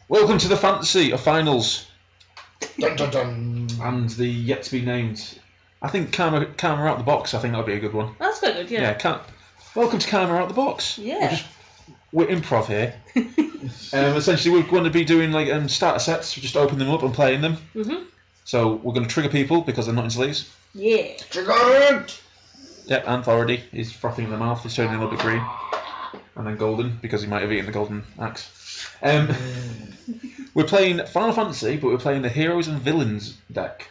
Welcome to the fantasy of finals Dun, dun, dun. and the yet to be named. I think Karma out the box. I think that'll be a good one. That's quite good, yeah. Welcome to Karma out the box. Yeah. We're improv here. Essentially, we're going to be doing like starter sets. We just open them up and playing them. So we're going to trigger people because they're not in sleeves. Yeah. Triggered! Yep, Anth already. He's frothing in the mouth. He's turning a little bit green. And then golden because he might have eaten the golden axe. We're playing Final Fantasy, but we're playing the heroes and villains deck.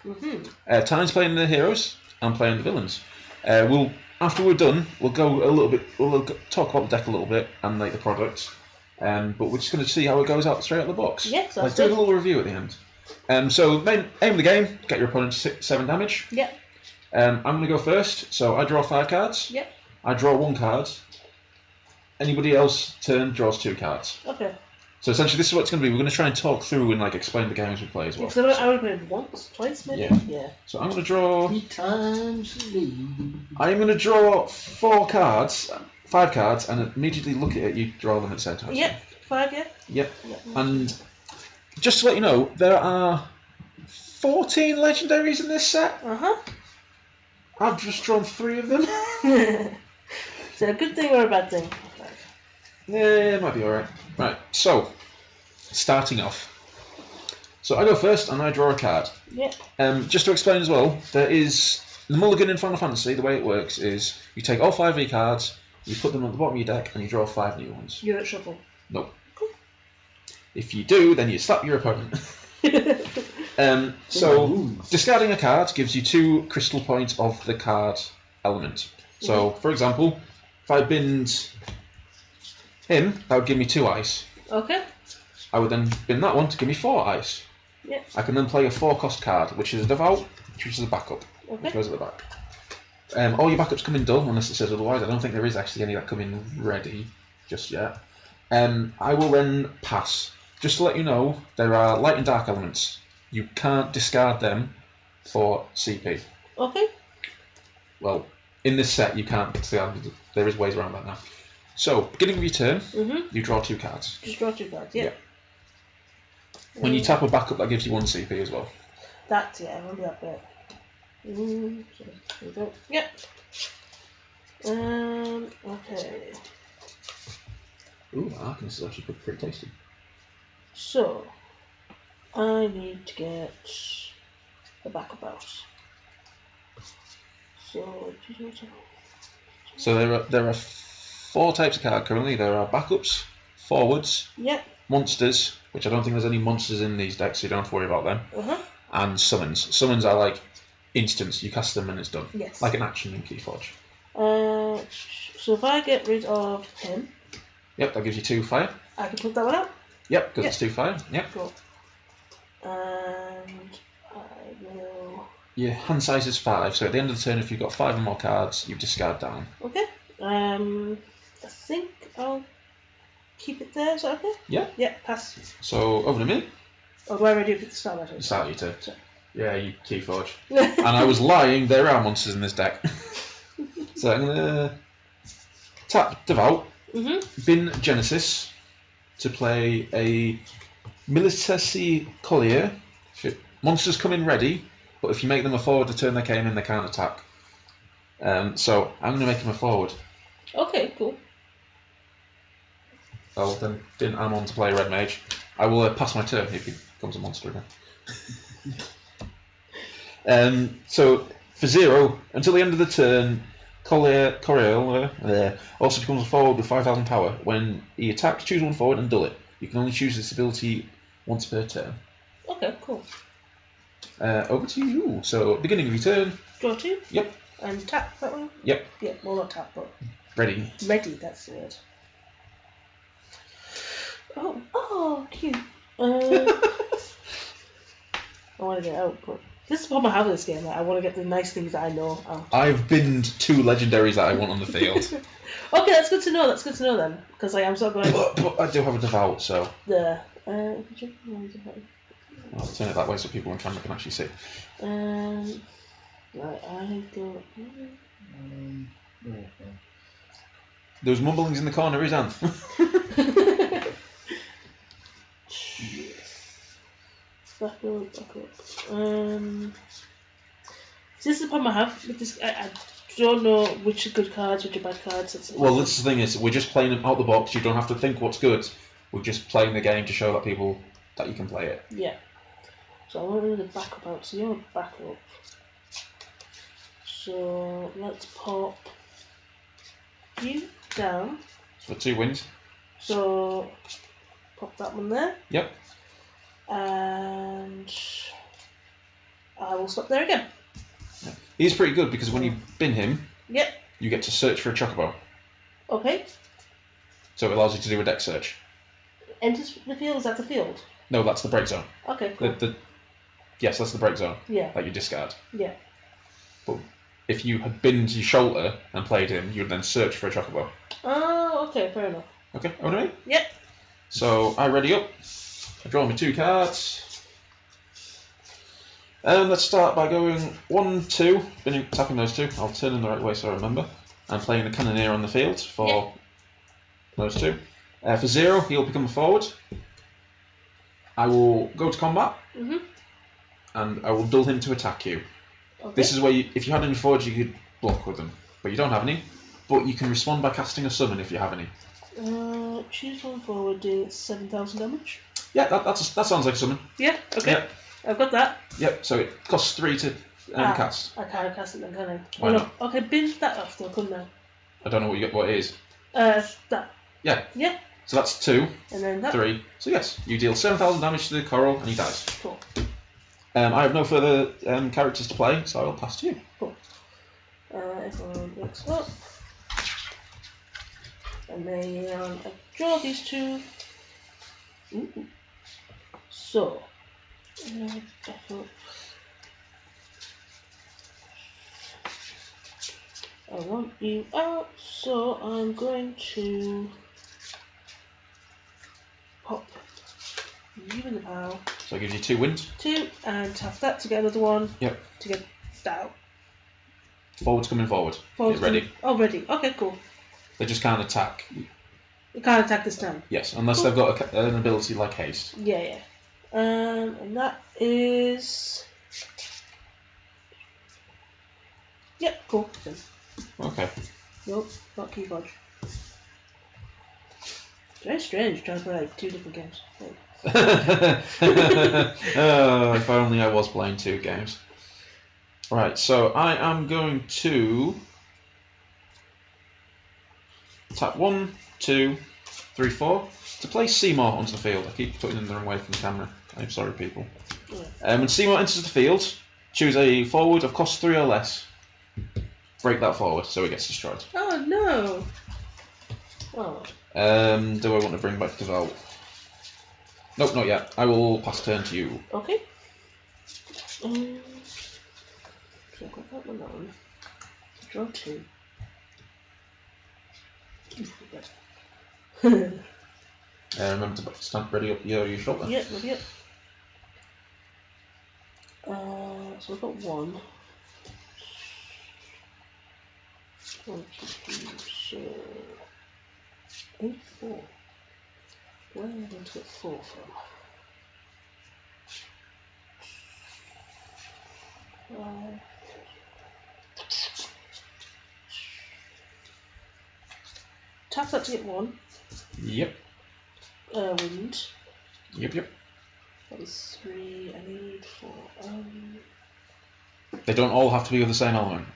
Tyney's playing the heroes. I'm playing the villains. After we're done, we'll go a little bit. We'll talk about the deck a little bit and like the products. But we're just going to see how it goes out straight out of the box. Yes, that's Let's do a good. little review at the end. So main aim of the game: get your opponent 7 damage. Yeah. I'm going to go first. So I draw 5 cards. Yeah. I draw 1 card. Anybody else turn draws 2 cards. Okay. So essentially, this is what it's going to be. We're going to try and talk through and like explain the games we play as well. Yeah, so I would have played once, twice maybe. Yeah. So I'm going to draw. 3 times lead. I'm going to draw 5 cards, and immediately look at it. You draw them at the same time. Yep. 5, yeah. Yep. And just to let you know, there are 14 legendaries in this set. I've just drawn 3 of them. Is that a good thing or a bad thing? Yeah, it might be alright. Right, so, starting off. So I go first and I draw a card. Yeah. Just to explain as well, there is the mulligan in Final Fantasy. The way it works is you take all 5 cards, you put them on the bottom of your deck, and you draw 5 new ones. You don't shuffle. Nope. Cool. If you do, then you slap your opponent. So discarding a card gives you 2 crystal points of the card element. So, for example, if I binned him, that would give me 2 ice. Okay. I would then bin that one to give me 4 ice. Yeah. I can then play a 4-cost card, which is a devout, which is a backup. Okay. Which goes at the back. All your backups come in dull, unless it says otherwise. I don't think there is actually any that come in ready just yet. I will then pass. Just to let you know, there are light and dark elements. You can't discard them for CP. Okay. Well, in this set, you can't discard. There is ways around that now. So, beginning of your turn, you draw 2 cards. Just draw 2 cards, yeah. When you tap a backup, that gives you 1 CP as well. That's, yeah, I remember that bit. There we go. Yep. Okay. Ooh, Arcanist is actually pretty tasty. So, I need to get the backup out. So there are 4 types of card currently. There are backups, forwards, monsters, which I don't think there's any monsters in these decks, so you don't have to worry about them, and summons. Summons are like instants. You cast them and it's done. Yes. Like an action in Keyforge. So if I get rid of him... Yep, that gives you 2 fire. I can put that one out? Yep, because it's 2 fire. Yep. Cool. And I will... Your hand size is 5, so at the end of the turn, if you've got 5 or more cards, you discard down. Okay. I think I'll keep it there. Is that okay? Yeah. Yeah, pass. So, over to me. Oh, do I already put the start button? Start your turn. Yeah, you Keyforge. And I was lying, there are monsters in this deck. So I'm going to tap Devout, bin Genesis to play a Military Collier. Monsters come in ready, but if you make them a forward the turn they came in, they can't attack. So I'm going to make him a forward. Okay, cool. I'll then bin Amon to play Red Mage. I will pass my turn if he becomes a monster again. So for 0, until the end of the turn, Collier also becomes a forward with 5,000 power. When he attacks, choose 1 forward and dull it. You can only choose this ability once per turn. Okay, cool. Over to you. So, beginning of your turn. Draw 2? Yep. And tap that one? Yep. Yeah, well not tap, but... Ready. Ready, that's the word. Oh, cute. I want to get out, but... This is the problem I have with this game. Like, I want to get the nice things that I know out. I've binned 2 legendaries that I want on the field. Okay, that's good to know. That's good to know then, because I'm sort of going. But I do have a devout, so. There. I'll turn it that way so people on camera can actually see. Right, I go. There was mumblings in the corner, is Anth? Yeah. Back up, back up. So this is the problem I have with this. I don't know which are good cards, which are bad cards. Well, this is the thing is, we're just playing them out the box. You don't have to think what's good. We're just playing the game to show that people that you can play it. Yeah. So I want to the backup out. So you're back up. So let's pop you down. For 2 wins. So pop that one there. Yep. And I will stop there again. He's pretty good because when you bin him, Yep. you get to search for a chocobo. Okay. So it allows you to do a deck search. Enters the field. Is that the field? No, that's the break zone. Okay. Cool. Yes, that's the break zone Yeah. that you discard. Yeah. But if you had binned your shoulder and played him, you would then search for a chocobo. Oh, okay. Fair enough. Okay, what do I mean? Yep. So I ready up. I draw me 2 cards. Let's start by going 1, 2, tapping those 2. I'll turn them the right way so I remember. I'm playing the Cannoneer on the field for those 2. For 0, he'll become a forward. I will go to combat, and I will dull him to attack you. Okay. This is where, if you had any forwards, you could block with them, but you don't have any. But you can respond by casting a summon if you have any. Choose one forward, do 7,000 damage. Yeah, that sounds like a summon. Yeah. Okay. Yep. I've got that. Yep. So it costs 3 to cast. I can't cast it then, can I? Why not? Okay, bin that off though, couldn't I? I don't know what it is. That. Yeah. Yeah. So that's 2, And then that. 3. So yes, you deal 7,000 damage to the coral and he dies. Cool. I have no further characters to play, so I will pass to you. Cool. Everyone looks up. And then I draw these 2. Ooh. So. Back up. I want you out, so I'm going to pop you in the pile. So it gives you 2 wins. 2, and tap that to get another one. Yep. To get that out. Forward's coming forward. Forward's Get ready. Oh, ready. Okay, cool. They just can't attack. You can't attack this time. Yes, unless they've got an ability like haste. Yeah, yeah. And that is. Yep, cool. Okay. Nope, not key fudge. Very strange trying to play like 2 different games. Oh, if only I was playing 2 games. Right, so I am going to tap 1, 2, 3, 4 to place Seymour onto the field. I keep putting them the wrong way from the camera. I'm sorry, people. Yeah. When Seymour enters the field, choose a forward of cost 3 or less. Break that forward so it gets destroyed. Oh no! Oh. Do I want to bring back Devout? Nope, not yet. I will pass turn to you. Okay. So I've got that one on. Draw 2. Remember to stand ready up your shoulder. Yep, yep. So I've got 1. 1, 2, 3, so 8, 4. Where am I going to get 4 from? Tap that to get 1. Yep. Wind. Yep. That was 3. I need 4. They don't all have to be of the same element.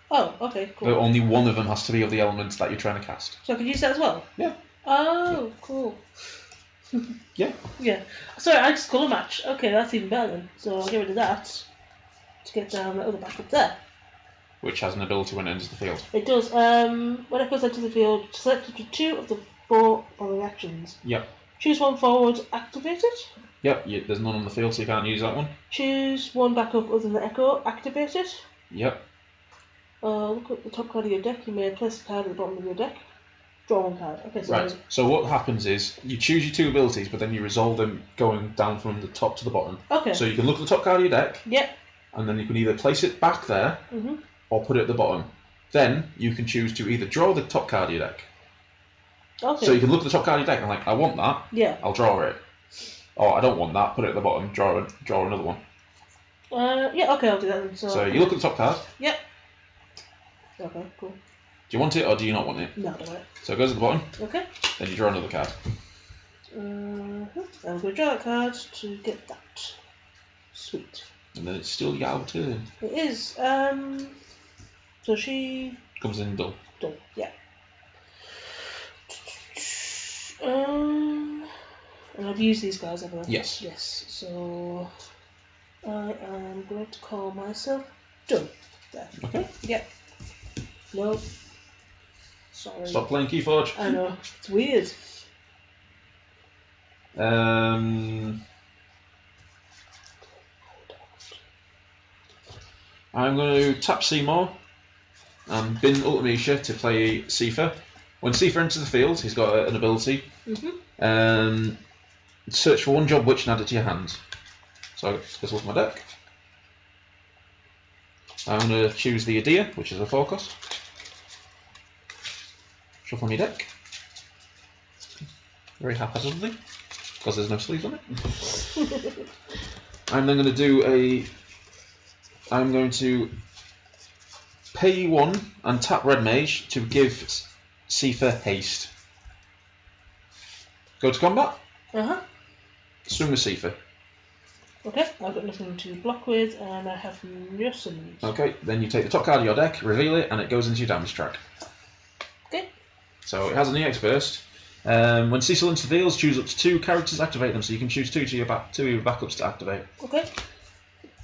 Oh, okay, cool. But only one of them has to be of the element that you're trying to cast. So I can use that as well? Yeah. Oh, cool. Yeah. Yeah. Sorry, I just colour match. Okay, that's even better then. So I'll get rid of that to get down the other back up there. Which has an ability when it enters the field. It does. When it goes into the field, select up to 2 of the 4 following actions. Yep. Choose 1 forward, activate it. Yep, there's none on the field, so you can't use that one. Choose 1 backup other than the echo, activate it. Yep. Look at the top card of your deck. You may place a card at the bottom of your deck. Draw 1 card. Okay, so Right. So what happens is you choose your 2 abilities, but then you resolve them going down from the top to the bottom. Okay. So you can look at the top card of your deck. Yep. And then you can either place it back there or put it at the bottom. Then you can choose to either draw the top card of your deck. Okay. So you can look at the top card of your deck and like, I want that. Yeah. I'll draw it. Oh, I don't want that. Put it at the bottom. Draw another one. Yeah, okay, I'll do that then. So you look at the top card. Yep. Okay, cool. Do you want it or do you not want it? No, I don't want it. So it goes at the bottom. Okay. Then you draw another card. I'm going to draw a card to get that. Sweet. And then it's still your turn. It is. So she Comes in dull. done. Yeah. And I've used these guys, haven't I? Yes. Yes. So I am going to call myself done. There. Okay. Yep. No. Sorry. Stop playing Keyforge. I know. It's weird. I'm going to tap Seymour and bin Ultimecia to play SiFi. When SiFi enters the field, he's got an ability. Search for one job witch and add it to your hand. So let's look at my deck. I'm going to choose the Adia, which is a 4 cost. Shuffle my deck. Very haphazardly, because there's no sleeves on it. I'm then going to do I'm going to pay 1 and tap Red Mage to give SiFi haste. Go to combat. Swing with SiFi. Okay, I've got nothing to block with, and I have no summons. Okay, then you take the top card of your deck, reveal it, and it goes into your damage track. Okay. So it has an EX burst. When Cecil enters the field, choose up to 2 characters, activate them, so you can choose 2 to your backups to activate. Okay.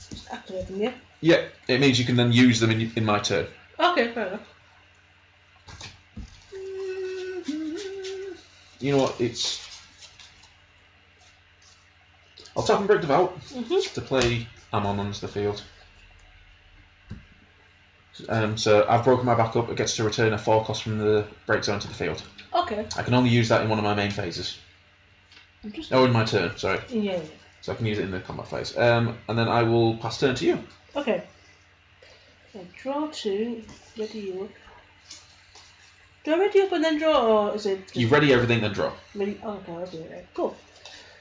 Just activate them, yeah? Yeah, it means you can then use them in my turn. Okay, fair enough. You know what, I'll tap and break Devout to play Amon onto the field. So I've broken my backup, it gets to return a 4 cost from the break zone to the field. Okay. I can only use that in one of my main phases. Oh, in my turn, sorry. Yeah. So I can use it in the combat phase. And then I will pass turn to you. Okay. I draw 2, ready you up. Do I ready up and then draw, or is it... You ready everything, then draw. Ready? Oh, okay, I'll do it right. Cool.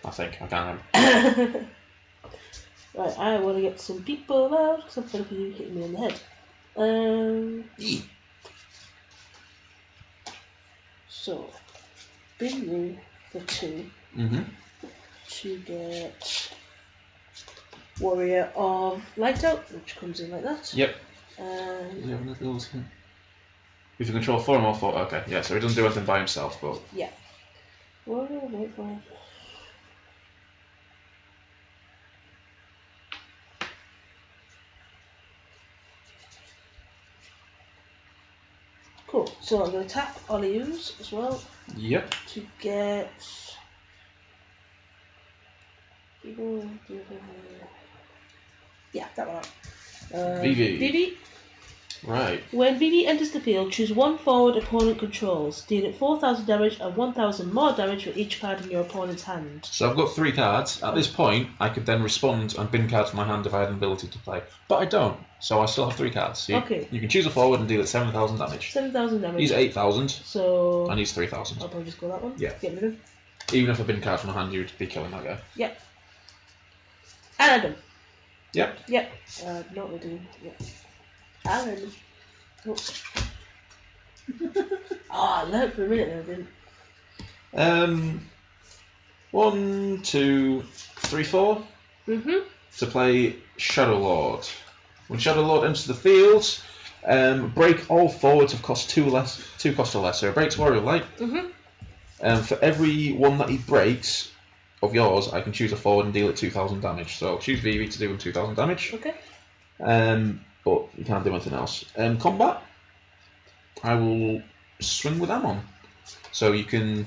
I think, I can't remember. Right, I want to get some people out, because I'm fed up with you hitting me in the head. So, bin you for 2 to get Warrior of Light Out, which comes in like that. Yep. And you have an ability? If you control 4 or more 4, okay, yeah, so he doesn't do anything by himself, but... Yeah. Warrior of Light Out. Cool. So I'm going to tap Olius as well. Yep. To get. Yeah, that one. VV. VV. Right. When VV enters the field, choose 1 forward opponent controls. Deal it 4,000 damage and 1,000 more damage for each card in your opponent's hand. So I've got 3 cards. At this point, I could then respond and bin cards from my hand if I had an ability to play. But I don't, so I still have 3 cards. So Okay. You can choose a forward and deal it 7,000 damage. 7,000 damage. He's 8,000. So. And he's 3,000. I'll probably just go that one. Yeah. Get rid of him. Even if I bin card from my hand, you'd be killing that guy. Yep. And Adam. Yep. Yep. Not really doing. Yep. Alan. Oh. I learned for a minute there, I didn't. 1, 2, 3, 4. To play Shadow Lord. When Shadow Lord enters the field, break all forwards of cost 2 cost or less. So it breaks Warrior of Light. For every one that he breaks of yours, I can choose a forward and deal it 2,000 damage. So I'll choose VV to do him 2,000 damage. Okay. But you can't do anything else. Combat, I will swing with Amon. So you can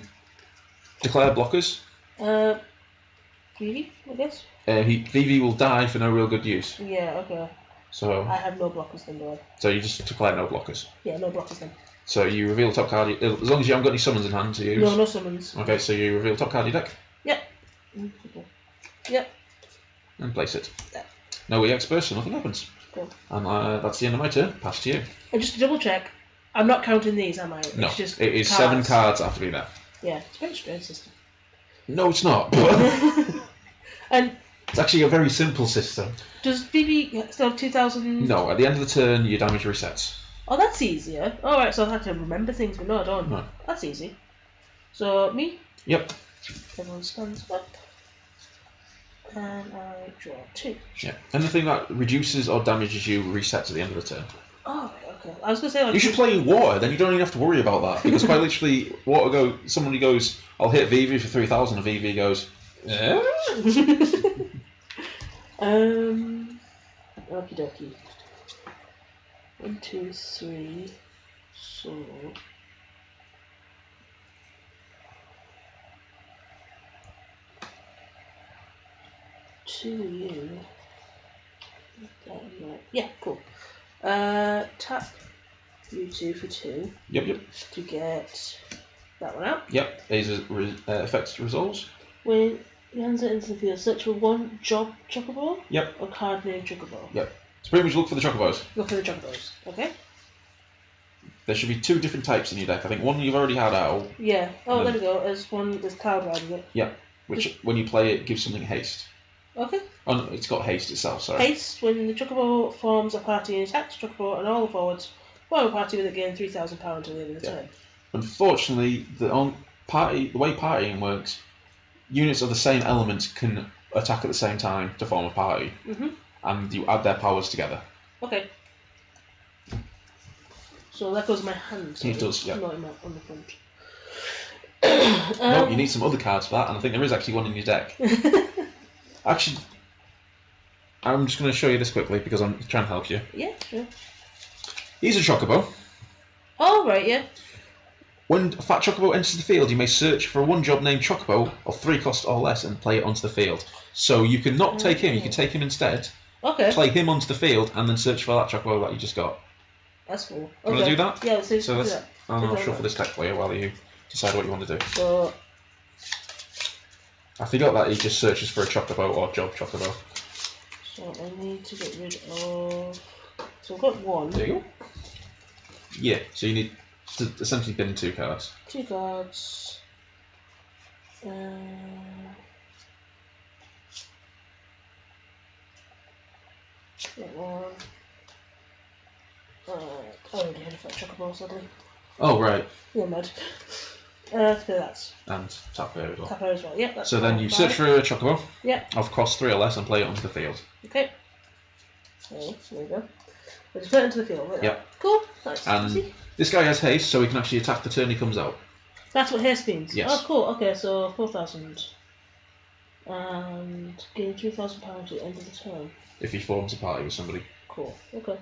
declare blockers. VV, I guess? VV will die for no real good use. Yeah, okay. So I have no blockers then, do I? So you just declare no blockers. Yeah, no blockers then. So you reveal the top card, as long as you haven't got any summons in hand to use. No summons. Okay, so you reveal the top card of your deck. Yep. Yep. And place it. Yep. No EX burst, so nothing happens. Cool. And that's the end of my turn. Pass to you. And just to double check, I'm not counting these, am I? No, it's just it is cards. 7 cards after me there. Yeah, it's a very strange system. No, it's not. And It's actually a very simple system. does BB still have 2,000? No, at the end of the turn, your damage resets. Oh, that's easier. Alright, so I have to remember things, but no, I don't. No. That's easy. So, me? Yep. Everyone stands up. And I draw 2. Yeah. Anything that reduces or damages you resets at the end of the turn. Oh, okay. I was going to say... Like, You should play in water, then you don't even have to worry about that. Because quite literally, somebody goes, I'll hit VV for 3,000, and VV goes, eh? Okie dokie. 1, 2, 3. So... 2 you. Yeah, cool. Tap you 2 for 2 Yep. to get that one out. Yep. Effects resolves. When you enter into the field, search for one chocobo. Yep. Or card named chocobo. Yep. So pretty much look for the chocobos. Look for the chocobos. Okay. There should be 2 different types in your deck. I think one you've already had out. Yeah. Oh, there we go. There's cloud riding it. Yep. Which, when you play it, gives something haste. Okay. Oh, no, it's got haste itself, sorry. Haste, when the chocobo forms a party and attacks the chocobo and all the forwards form a party with it gain 3,000 power until the end of the turn. Unfortunately, the way partying works, units of the same element can attack at the same time to form a party. And you add their powers together. Okay. So that goes in my hand. It does, yeah. Not on the front. No, you need some other cards for that, and I think there is actually one in your deck. Actually, I'm just going to show you this quickly because I'm trying to help you. Yeah, sure. He's a chocobo. Oh, right, yeah. When a fat chocobo enters the field, you may search for a one-job named chocobo of 3 cost or less and play it onto the field. So you can not take him, you can take him instead. Okay. Play him onto the field and then search for that chocobo that you just got. That's cool. Do you want to do that? Yeah, let's do So that. I'll shuffle this deck for you while you decide what you want to do. So, I forgot that he just searches for a chocobo or job chocobo. so I need to get rid of... So I've got 1. There you go. Yeah, so you need to essentially bin 2 cards. 2 cards. Get 1. I already had a fat chocobo, sadly. Oh, right. Yeah, mad. So that's And tap her as well. tap her as well. Yeah, that's So then you 5. search for a chocobo Yeah. of cost 3 or less and play it onto the field. Okay. So there we go. I just put it into the field. Like Yep. that. Cool. Nice. And Easy. this guy has haste, so he can actually attack the turn he comes out. That's what haste means. Yes. Oh, cool. Okay, so 4,000. And gain 3,000 power at the end of the turn. If he forms a party with somebody. Cool. Okay.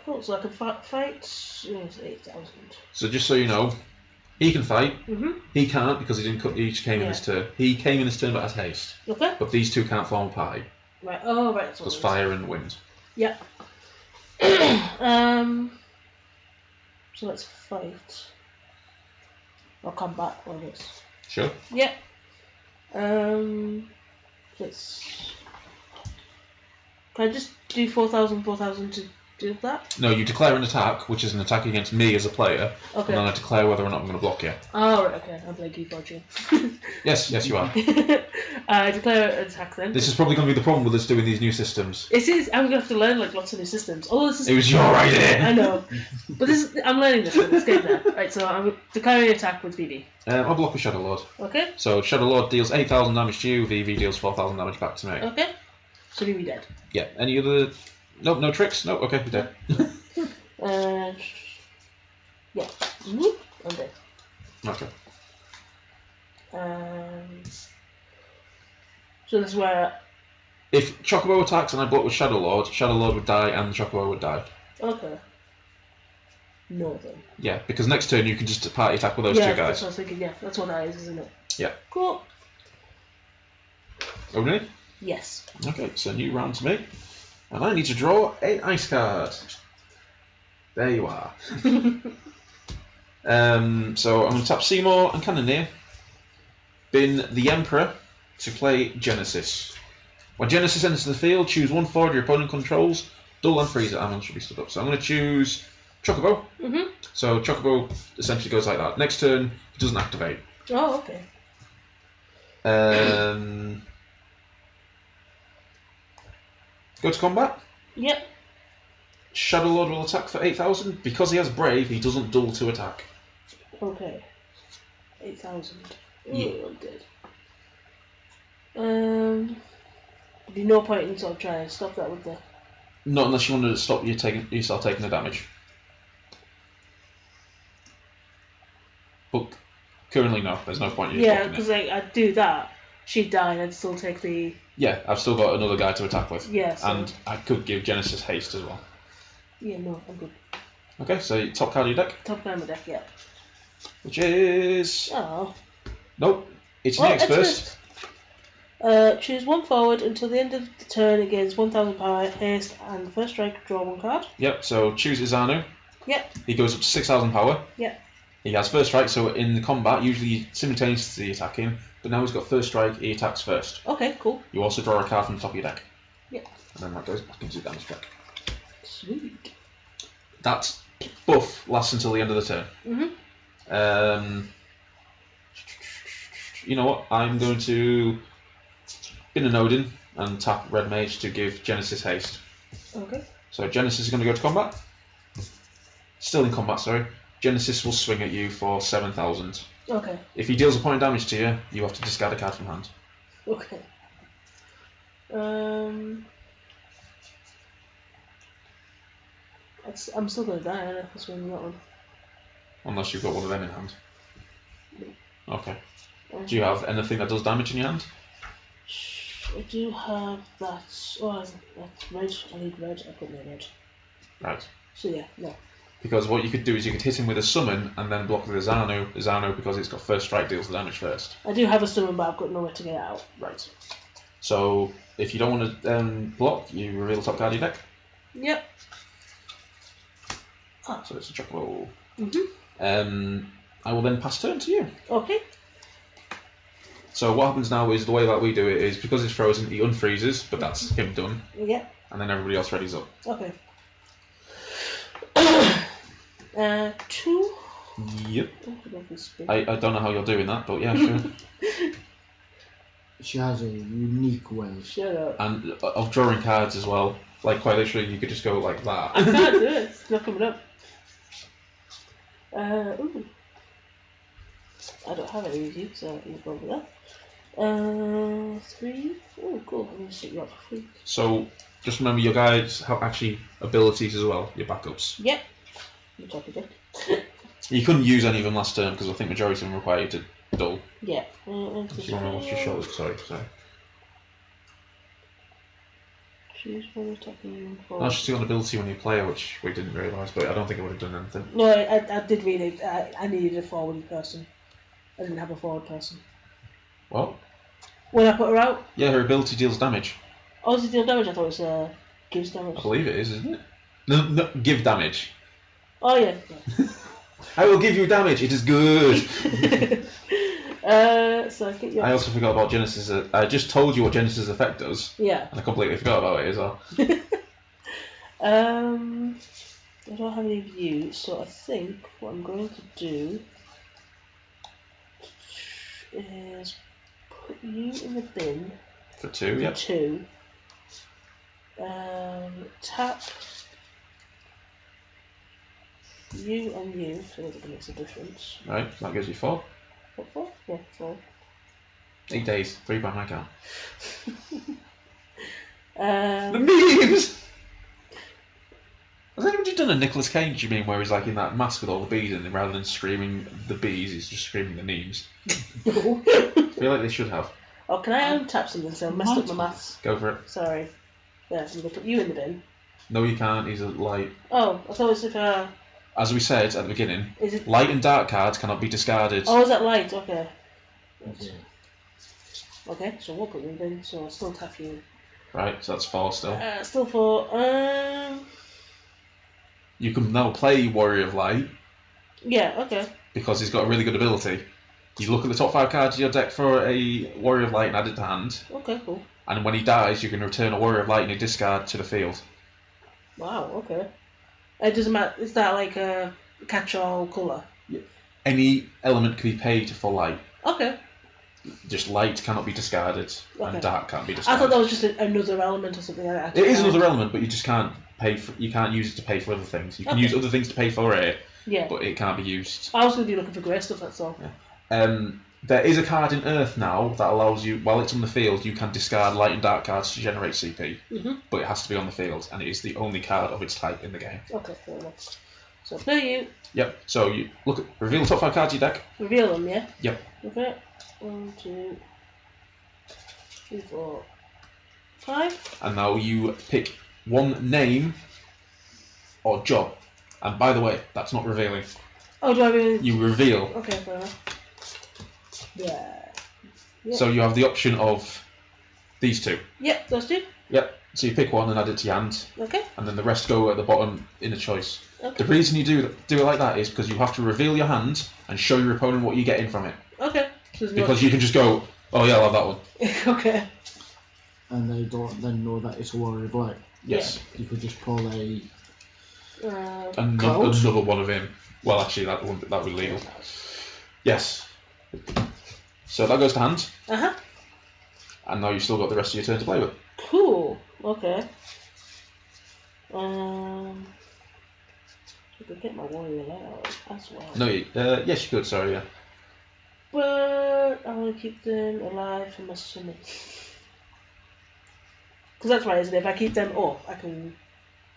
Cool. So I can fight. It's 8,000. So just so you know, he can fight. Mhm. He can't because he didn't. He each came in his turn. He came in his turn but has haste. Okay. But these 2 can't form a party. Right. Oh, right. That's what There's it is. fire and wind. Yeah. So let's fight. I'll come back on this. Sure. Yeah. Let's. Can I just do 4,000 to do that? No, you declare an attack, which is an attack against me as a player, Okay. and then I declare whether or not I'm going to block you. Oh, right, okay. I'm playing keyboard. Yes, you are. I declare an attack then. This is probably going to be the problem with us doing these new systems. It is. I'm going to have to learn like lots of new systems. All the systems. It was your idea. I know, but I'm learning this one. Let's get there. Right, so I'm declaring an attack with VV. I'll block with Shadow Lord. Okay. So Shadow Lord deals 8,000 damage to you. VV deals 4,000 damage back to me. Okay. So VV dead. Yeah. Any other? Nope. No tricks. No. Okay. You're dead. Yeah. I'm dead. Okay. So this is where. If Chocobo attacks and I block with Shadow Lord would die and the Chocobo would die. Okay. No then. Yeah, because next turn you can just party attack with those 2 That's guys. what I was thinking. Yeah, that's what that is, isn't it? Yeah. Cool. Oh, really? Yes. Okay, so new round to me. And I need to draw an ice card. There you are. So I'm going to tap Seymour and Cannoneer. Bin the Emperor to play Genesis. When Genesis enters the field, choose one forward your opponent controls. Dull and freeze it. Ammon should be stood up. So I'm going to choose Chocobo. So Chocobo essentially goes like that. Next turn, it doesn't activate. Oh, okay. Go to combat. Yep. Shadow Lord will attack for 8,000. Because he has Brave, he doesn't dull to attack. Okay. 8,000. Yeah. Oh, good. There'd be no point in sort of trying to stop that with the. Not unless you wanted to stop you start taking the damage. But currently, no. There's no point in you Yeah, stopping because it. like I'd do that, she'd die, and I'd still take the. Yeah, I've still got another guy to attack with. Yeah. So... And I could give Genesis haste as well. Yeah, no, I'm good. Okay, so top card of your deck. Top card of my deck, yeah. Which is... Oh. Nope. It's next first. Choose one forward until the end of the turn against 1,000 power, haste, and first strike, draw one card. Yep, so choose Izanu. Yep. He goes up to 6,000 power. Yep. He has first strike, so in the combat, usually simultaneously attacking, but now he's got first strike, he attacks first. Okay, cool. You also draw a card from the top of your deck. Yep. And then that goes back into the damage track. Sweet. That buff lasts until the end of the turn. You know what? I'm going to bin an Odin and tap Red Mage to give Genesis haste. Okay. So Genesis is going to go to combat. Still in combat, sorry. Genesis will swing at you for 7,000. Okay. If he deals a point of damage to you, you have to discard a card from hand. Okay. I'm still going to die, aren't I, for swinging that one? Unless you've got one of them in hand. Okay. Do you have anything that does damage in your hand? I do have that. Oh, that's red. I need red. I put no red. Right. So yeah, no. Because what you could do is you could hit him with a summon and then block with a Izanu. Izanu, because it's got first strike, deals the damage first. I do have a summon, but I've got nowhere to get it out. Right. So if you don't want to block, you reveal the top card of your deck. Yep. So it's a check roll. Mhm. I will then pass turn to you. Okay. So what happens now is the way that we do it is because it's frozen, he unfreezes, but that's him done. Yeah. And then everybody else readies up. Okay. 2. Yep. Oh, I don't know how you're doing that, but yeah, sure. She has a unique way. Shut up. And of drawing cards as well. Like quite literally, you could just go like that. I can't do it. It's not coming up. Ooh. I don't have any of you, so you go with that. 3. Oh, cool. I'm gonna sit you up for free. So just remember, your guys have actually abilities as well. Your backups. Yep. You talk again. You couldn't use any of them last turn because I think majority of them require you to dull. Yeah. If you want to watch your shoulder, sorry. Choose one attacking for. That's just an ability when you play, which we didn't realise, but I don't think it would have done anything. No, I did really. I needed a forward person. I didn't have a forward person. Well? When I put her out? Yeah, her ability deals damage. Oh, does it deal damage? I thought it was gives damage. I believe it is, isn't it? No, give damage. Oh, yeah. I will give you damage, it is good! So I get your... I also forgot about Genesis. I just told you what Genesis effect does. Yeah. And I completely forgot about it as well. I don't have any views, so I think what I'm going to do is put you in the bin. For 2, yep. 2. Tap you and you, so that makes a difference. Right, that gives you 4. What for? Yeah, 4. 8 days, 3 by my count. The memes! Has anybody done a Nicolas Cage, you mean, where he's like in that mask with all the bees in it, rather than screaming the bees, he's just screaming the memes? No. I feel like they should have. Oh, can I untap something? So I messed up my maths. Go for it. Sorry. Yeah, I'm going to put you in the bin. No, you can't, he's a light. Oh, I thought it was if As we said at the beginning, is it... light and dark cards cannot be discarded. Oh, is that light? Okay. Okay. Okay, so we'll put you in the bin, so I'll still tap you. Right, so that's 4 still. Still 4. You can now play Warrior of Light. Yeah, okay. Because he's got a really good ability. You look at the top 5 cards of your deck for a Warrior of Light and add it to hand. Okay, cool. And when he dies, you can return a Warrior of Light and you discard to the field. Wow, okay. It doesn't matter. Is that like a catch-all colour? Any element can be paid for light. Okay. just light cannot be discarded Okay. and dark can't be I discarded. thought that was just another element or something like that. It is another element, but you just can't pay for. You can't use it to pay for other things. You can use other things to pay for it, Yeah. but it can't be used. I was going to be looking for grey stuff. That's all. Yeah. There is a card in Earth now that allows you, while it's on the field, you can discard light and dark cards to generate CP, but it has to be on the field, and it is the only card of its type in the game. Okay, fair enough. So play you. Yep. So you reveal the top 5 cards of your deck. Reveal them, yeah. Yep. Okay. 1, 2, 3, 4, 5. And now you pick one name or job. And by the way, that's not revealing. Oh, do I really? You reveal. Okay, fair enough. Yeah. Yep. So you have the option of these two. Yep, those two. Yep. So you pick one and add it to your hand. Okay. And then the rest go at the bottom in a choice. Okay. The reason you do it like that is because you have to reveal your hand and show your opponent what you're getting from it. Okay. Because you can just go, oh yeah, I'll have that one. Okay. And they don't then know that it's a Warrior of Light. Yes. You could just pull a... Another one of him. Well, actually, that would be legal. Yes. So that goes to hand. Uh-huh. And now you've still got the rest of your turn to play with. Cool. Okay. I could get my Warrior Light out as well. No, yes, you could. Sorry, yeah. But I want to keep them alive for my summon. Because that's right, isn't it? If I keep them up, I can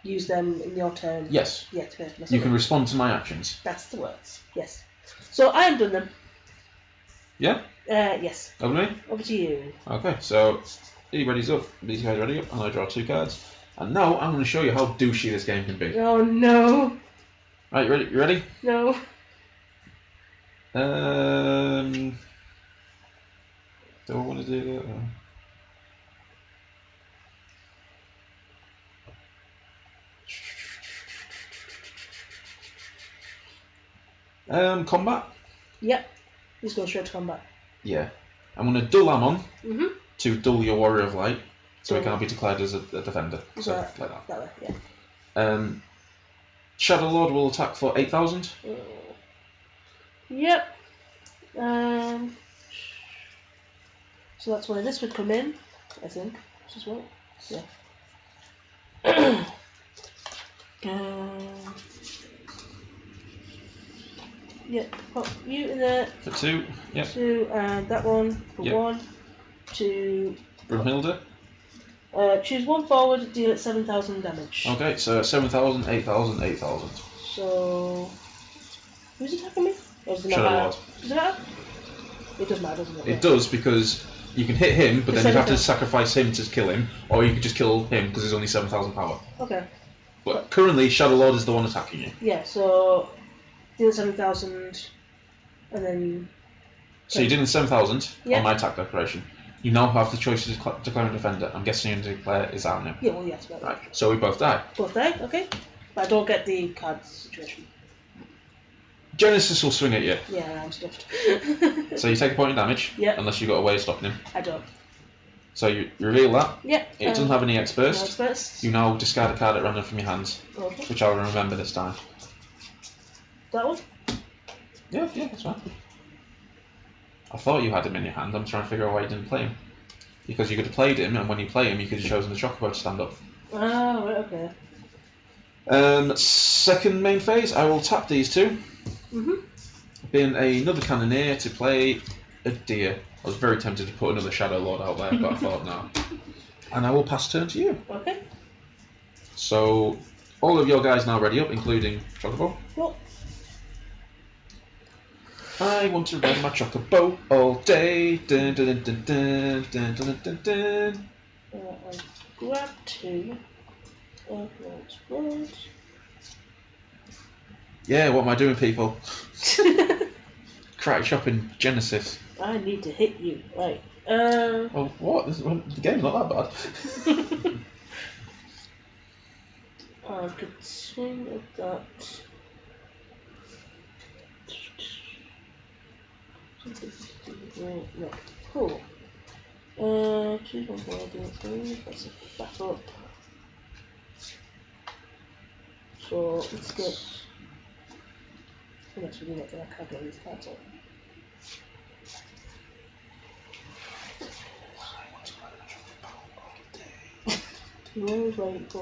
use them in your turn. Yes. Yeah, to make my You summon. can respond to my actions. That's the words. Yes. So I am done them. Yeah? Yes. Over to me? Over to you. Okay, so he ready's up. These guys ready up, and I draw 2 cards. And now I'm going to show you how douchey this game can be. Oh no. Right, you ready? You ready? No. Do I want to do that? Combat? Yep. Just go straight to combat. Yeah. I'm going to dull Ammon Mm-hmm. to dull your Warrior of Light, so he Cool. can't be declared as a defender. So, Right. like that. That way, yeah. Shadow Lord will attack for 8,000. Yep. So that's where this would come in, I think. As well. Yeah. Yeah, pop you in there. For 2. Yep. 2, and that one for Yep. 1. 2. Brunhilde. Choose one forward, deal at 7,000 damage. Okay, so 7,000, 8,000, 8,000. So. Who's attacking me? Or does it not Shadow matter? Lord. Does it matter? It does matter, doesn't it? It does, because you can hit him, but The then you have to 7,000. sacrifice him to kill him, or you could just kill him because there's only 7,000 power. Okay. But currently, Shadow Lord is the one attacking you. Yeah, so. Deal 7,000. And then. So you're dealing 7,000 Yeah. on my attack declaration. You now have the choice to declare a defender. I'm guessing you're going to declare Izarnia. Yeah, well, yes, right. Right, so we both die. Both die, okay. But I don't get the card situation. Genesis will swing at you. Yeah, I'm stuffed. So you take a point of damage, Yeah. unless you've got a way of stopping him. I don't. So you reveal that. Yeah. It doesn't have any X burst. No experts. You now discard a card at random from your hands, Okay. which I'll remember this time. That one? Yeah, that's fine. I thought you had him in your hand. I'm trying to figure out why you didn't play him. Because you could have played him, and when you play him, you could have chosen the Chocobo to stand up. Ah, right, okay. Second main phase, I will tap these 2. Mm-hmm. Being another Cannoneer to play a deer. I was very tempted to put another Shadow Lord out there, but I thought no. And I will pass turn to you. Okay. So, all of your guys now ready up, including Chocobo. Cool. I want to ride my Chocobo all day. Dun, dun, dun, dun, dun, dun, dun, dun. I'll grab 2. Explode. Yeah, what am I doing, people? Karate Chop in Genesis. I need to hit you. Right. Oh, what? The game's not that bad. I could swing at that. No. Cool. Choose one more, do it. That's a back up. So let's get. Let's really get that. I can't get these cards up. Wait for it.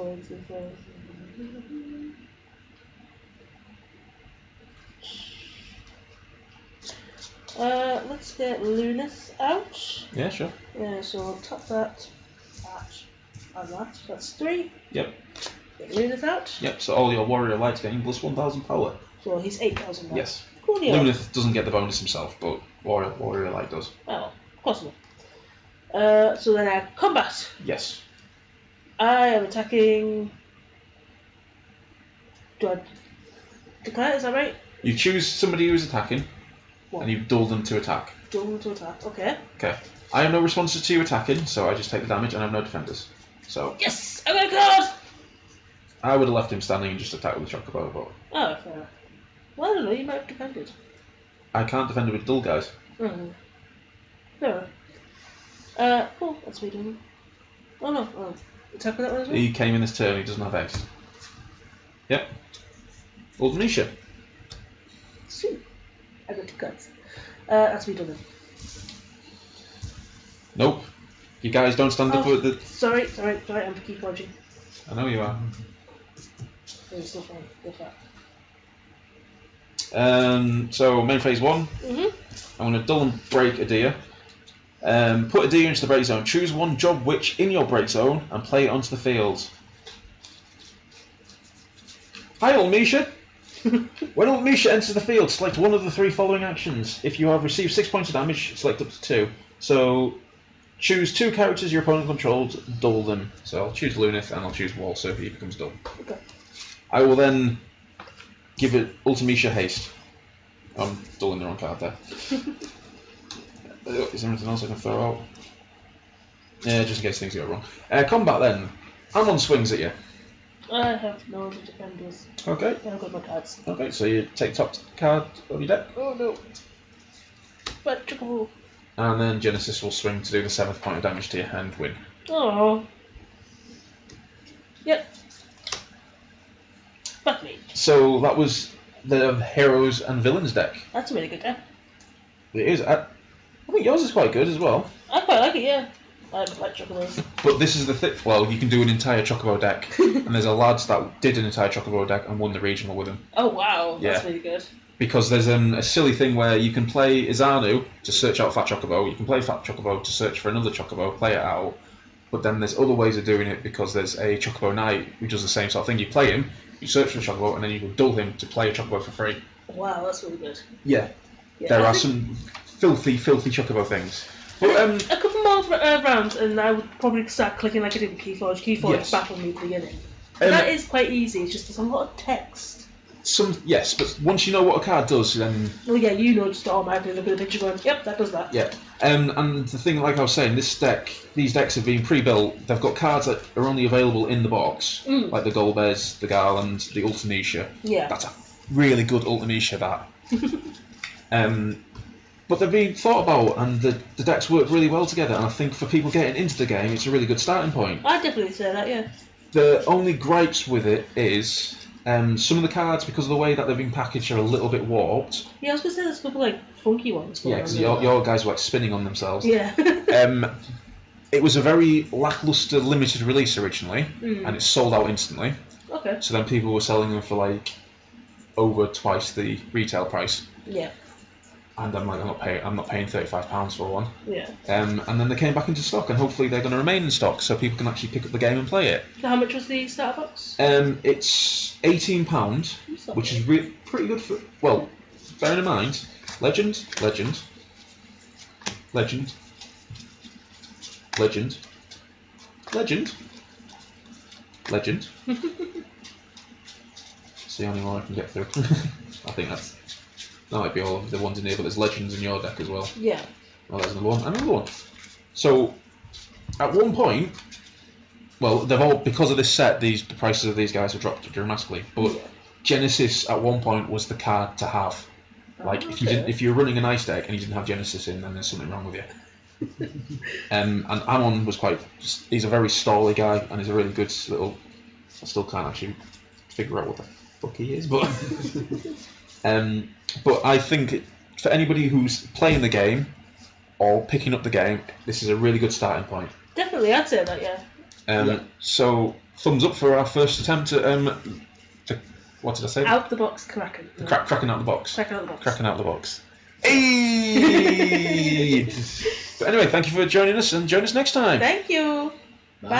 Let's get Lunas out. Yeah, sure. Yeah, so I'll tap that, and that. That's 3. Yep. Get Lunas out. Yep, so all your warrior lights getting plus 1,000 power. So he's 8,000 now. Yes. Cool deal. Lunith doesn't get the bonus himself, but warrior light does. Oh, of course not. So then I combat. Yes. I am attacking. Do I declare? Is that right? You choose somebody who's attacking, What? and you duel them to attack. Duel them to attack. Okay. Okay. I have no responses to you attacking, so I just take the damage, and I have no defenders. So Yes! I got a card! I would have left him standing and just attacked with the chocobo, but Oh, fair. Well, I don't know, you might have defended. I can't defend it with dull guys. Mm-hmm. No. Cool, that's me doing. Oh no, attack with that one as well? He came in this turn, he doesn't have X. Yep. Old Venetia. Sweet. I got 2 cards. That's me done. Nope. You guys don't stand up with the... Sorry, I'm keep watching. I know you are. It's still fine, go for So, main phase 1. Mm-hmm. I'm going to dull and break a deer. Put a deer into the break zone. Choose one job witch in your break zone and play it onto the field. Hi, old Misha. When old Misha enters the field, select one of the 3 following actions. If you have received 6 points of damage, select up to 2. So, choose 2 characters your opponent controls, dull them. So I'll choose Lunith and I'll choose Wall, so he becomes dull. Okay. I will then give it Ultimisha haste. I'm dulling the wrong card there. Is there anything else I can throw out? Yeah, just in case things go wrong. Combat then. Amon swings at you. I have no other defenders. Okay. I've got my cards. Okay, so you take top card of your deck. Oh no. But chocobo. And then Genesis will swing to do the 7th point of damage to you and win. Oh. Yep. Fuck me. So that was the Heroes and Villains deck. That's a really good deck. It is. I think yours is quite good as well. I quite like it, yeah. I like chocobos. But this is the thing. Well, you can do an entire Chocobo deck, and there's a lad that did an entire Chocobo deck and won the regional with him. Oh wow, that's Yeah. really good. Because there's a silly thing where you can play Izanu to search out Fat Chocobo, you can play Fat Chocobo to search for another Chocobo, play it out, but then there's other ways of doing it because there's a Chocobo Knight who does the same sort of thing. You play him, you search for a Chocobo, and then you can dull him to play a Chocobo for free. Wow, that's really good. Yeah. There are some filthy Chocobo things. But, a couple more rounds and I would probably start clicking like I did with Keyforge. Keyforge Yes. battle me at the beginning. That is quite easy, it's just there's a lot of text. Yes, but once you know what a card does, then... Oh yeah, you know, just automatically look at the picture going, yep, that does that. Yeah. And the thing, like I was saying, these decks have been pre-built. They've got cards that are only available in the box, like the Golbez, the Garland, the Ultimisha. Yeah. That's a really good Ultimisha, that. But they've been thought about, and the decks work really well together, and I think for people getting into the game, it's a really good starting point. I'd definitely say that, yeah. The only gripes with it is some of the cards, because of the way that they've been packaged, are a little bit warped. Yeah, I was going to say there's a couple like funky ones. Yeah, because your guys were like spinning on themselves. Yeah. It was a very lackluster limited release originally, and it sold out instantly. Okay. So then people were selling them for like over twice the retail price. Yeah. And I'm like, I'm not paying £35 for one. Yeah. And then they came back into stock, and hopefully they're going to remain in stock, so people can actually pick up the game and play it. So how much was the starter box? It's £18, which is pretty good for. Well, bearing in mind, Legend. It's the only one I can get through. I think that might be all of the ones in here, but there's Legends in your deck as well. Yeah. Oh, there's another one. So, at one point, well, they've all, because of this set, the prices of these guys have dropped dramatically. But Genesis at one point was the card to have. Like, if you're running an ice deck and you didn't have Genesis in, then there's something wrong with you. And Amon was he's a very stally guy, and he's a really good little. I still can't actually figure out what the fuck he is, but but I think for anybody who's playing the game or picking up the game, this is a really good starting point. Definitely, I'd say that, yeah. So thumbs up for our first attempt at what did I say? Out the box Kraken. Kraken out the box. Kraken out the box. Kraken out the box. Hey! But anyway, thank you for joining us, and join us next time. Thank you. Bye. Bye.